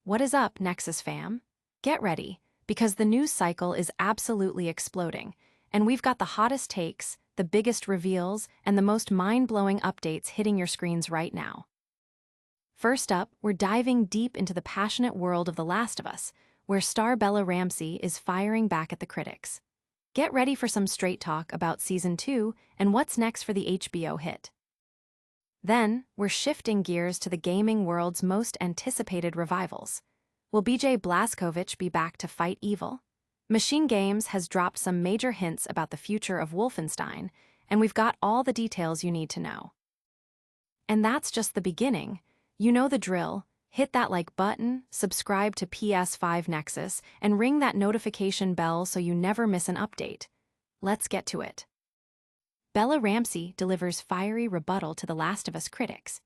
What is up, Nexus fam? Get ready, because the news cycle is absolutely exploding, and we've got the hottest takes, the biggest reveals, and the most mind-blowing updates hitting your screens right now. First up, we're diving deep into the passionate world of The Last of Us, where star Bella Ramsey is firing back at the critics. Get ready for some straight talk about Season 2 and what's next for the HBO hit. Then, we're shifting gears to the gaming world's most anticipated revivals. Will BJ Blazkowicz be back to fight evil? MachineGames has dropped some major hints about the future of Wolfenstein, and we've got all the details you need to know. And that's just the beginning. You know the drill. Hit that like button, subscribe to PS5 Nexus, and ring that notification bell so you never miss an update. Let's get to it. Bella Ramsey delivers fiery rebuttal to The Last of Us critics.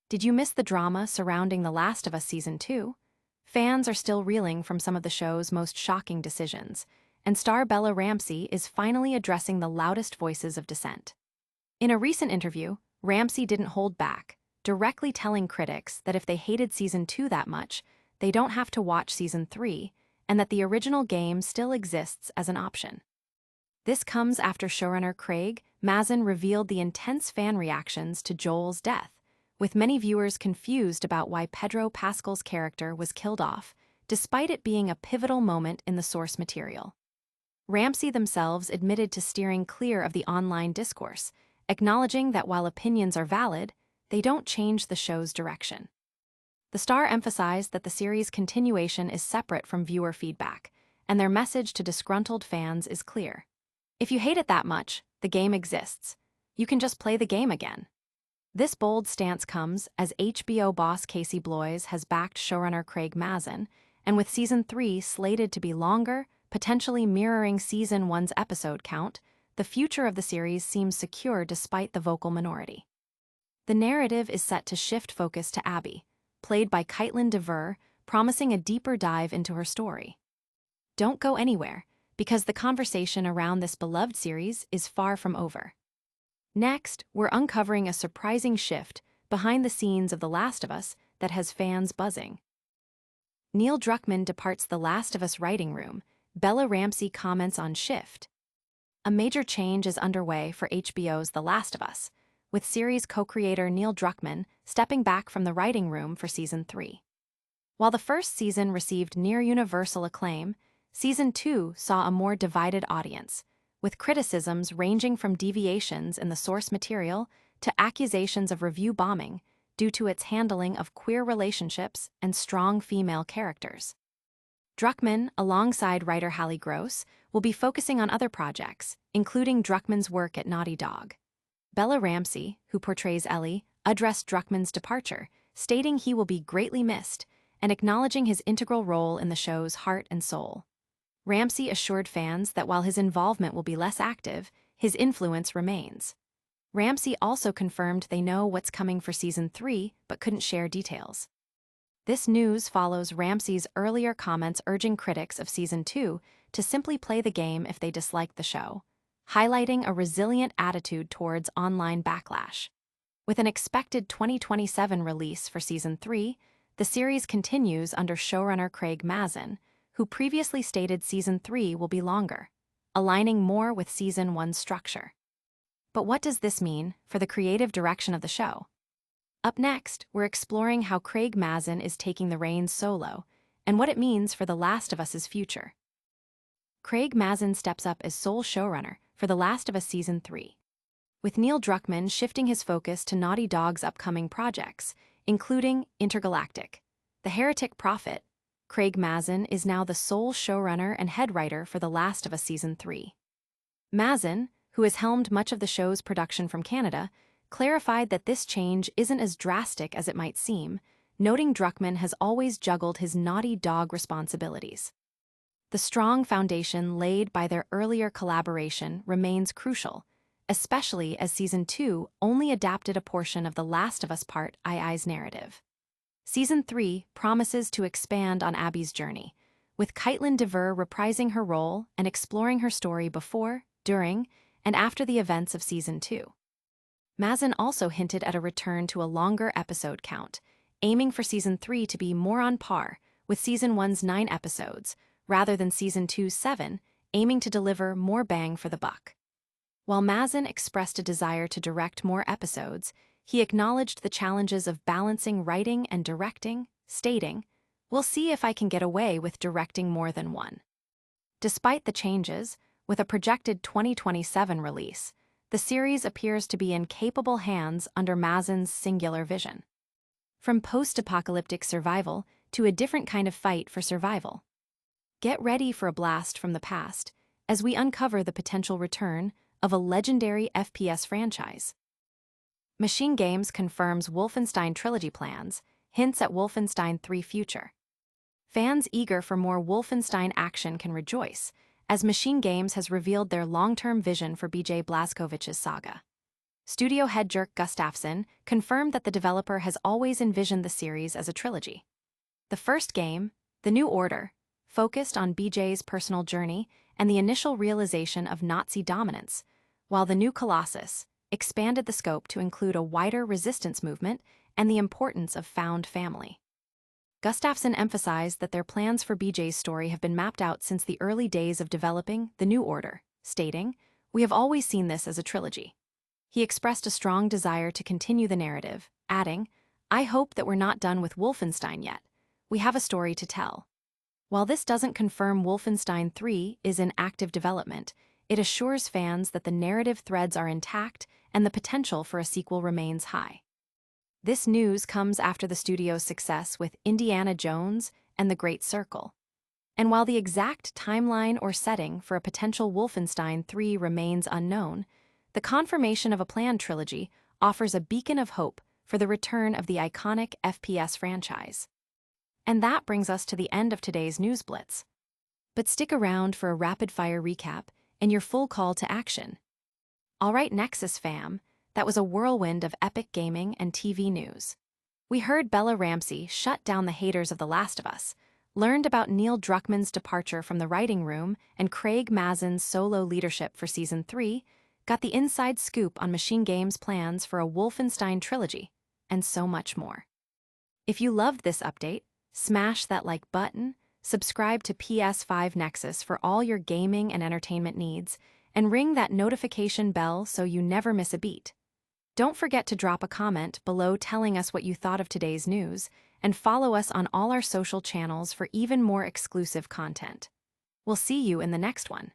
Did you miss the drama surrounding The Last of Us Season 2? Fans are still reeling from some of the show's most shocking decisions, and star Bella Ramsey is finally addressing the loudest voices of dissent. In a recent interview, Ramsey didn't hold back, directly telling critics that if they hated Season 2 that much, they don't have to watch Season 3, and that the original game still exists as an option. This comes after showrunner Craig Mazin revealed the intense fan reactions to Joel's death, with many viewers confused about why Pedro Pascal's character was killed off, despite it being a pivotal moment in the source material. Ramsey themselves admitted to steering clear of the online discourse, acknowledging that while opinions are valid, they don't change the show's direction. The star emphasized that the series' continuation is separate from viewer feedback, and their message to disgruntled fans is clear. If you hate it that much, the game exists. You can just play the game again. This bold stance comes as HBO boss Casey Bloys has backed showrunner Craig Mazin, and with Season 3 slated to be longer, potentially mirroring Season 1's episode count, the future of the series seems secure despite the vocal minority. The narrative is set to shift focus to Abby, played by Caitlin Dever, promising a deeper dive into her story. Don't go anywhere, because the conversation around this beloved series is far from over. Next, we're uncovering a surprising shift behind the scenes of The Last of Us that has fans buzzing. Neil Druckmann departs The Last of Us writing room. Bella Ramsey comments on shift. A major change is underway for HBO's The Last of Us, with series co-creator Neil Druckmann stepping back from the writing room for Season 3. While the first season received near-universal acclaim, Season 2 saw a more divided audience, with criticisms ranging from deviations in the source material to accusations of review bombing due to its handling of queer relationships and strong female characters. Druckmann, alongside writer Hallie Gross, will be focusing on other projects, including Druckmann's work at Naughty Dog. Bella Ramsey, who portrays Ellie, addressed Druckmann's departure, stating he will be greatly missed and acknowledging his integral role in the show's heart and soul. Ramsey assured fans that while his involvement will be less active, his influence remains. Ramsey also confirmed they know what's coming for Season 3 but couldn't share details. This news follows Ramsey's earlier comments urging critics of Season 2 to simply play the game if they disliked the show, highlighting a resilient attitude towards online backlash. With an expected 2027 release for Season 3, the series continues under showrunner Craig Mazin, who previously stated Season 3 will be longer, aligning more with Season 1's structure. But what does this mean for the creative direction of the show? Up next, we're exploring how Craig Mazin is taking the reins solo and what it means for The Last of Us's future. Craig Mazin steps up as sole showrunner for The Last of Us Season 3, with Neil Druckmann shifting his focus to Naughty Dog's upcoming projects, including Intergalactic, The Heretic Prophet. Craig Mazin is now the sole showrunner and head writer for The Last of Us Season 3. Mazin, who has helmed much of the show's production from Canada, clarified that this change isn't as drastic as it might seem, noting Druckmann has always juggled his Naughty Dog responsibilities. The strong foundation laid by their earlier collaboration remains crucial, especially as Season 2 only adapted a portion of The Last of Us Part II's narrative. Season 3 promises to expand on Abby's journey, with Caitlin Dever reprising her role and exploring her story before, during, and after the events of Season 2. Mazin also hinted at a return to a longer episode count, aiming for Season 3 to be more on par with Season 1's 9 episodes, rather than Season 2's 7, aiming to deliver more bang for the buck. While Mazin expressed a desire to direct more episodes, he acknowledged the challenges of balancing writing and directing, stating, "We'll see if I can get away with directing more than one." Despite the changes, with a projected 2027 release, the series appears to be in capable hands under Mazin's singular vision. From post-apocalyptic survival to a different kind of fight for survival. Get ready for a blast from the past as we uncover the potential return of a legendary FPS franchise. MachineGames confirms Wolfenstein Trilogy plans, hints at Wolfenstein 3 future. Fans eager for more Wolfenstein action can rejoice, as MachineGames has revealed their long-term vision for BJ Blazkowicz's saga. Studio head Dirk Gustafsson confirmed that the developer has always envisioned the series as a trilogy. The first game, The New Order, focused on BJ's personal journey and the initial realization of Nazi dominance, while the new Colossus expanded the scope to include a wider resistance movement and the importance of found family. Gustafsson emphasized that their plans for BJ's story have been mapped out since the early days of developing The New Order, stating, "We have always seen this as a trilogy." He expressed a strong desire to continue the narrative, adding, "I hope that we're not done with Wolfenstein yet. We have a story to tell." While this doesn't confirm Wolfenstein 3 is in active development, it assures fans that the narrative threads are intact and the potential for a sequel remains high. This news comes after the studio's success with Indiana Jones and The Great Circle. And while the exact timeline or setting for a potential Wolfenstein 3 remains unknown, the confirmation of a planned trilogy offers a beacon of hope for the return of the iconic FPS franchise. And that brings us to the end of today's News Blitz. But stick around for a rapid-fire recap and your full call to action. All right, Nexus fam, that was a whirlwind of epic gaming and TV news. We heard Bella Ramsey shut down the haters of The Last of Us, learned about Neil Druckmann's departure from the writing room and Craig Mazin's solo leadership for Season 3, got the inside scoop on MachineGames' plans for a Wolfenstein trilogy, and so much more. If you loved this update, smash that like button, subscribe to PS5 Nexus for all your gaming and entertainment needs, and ring that notification bell so you never miss a beat. Don't forget to drop a comment below telling us what you thought of today's news, and follow us on all our social channels for even more exclusive content. We'll see you in the next one.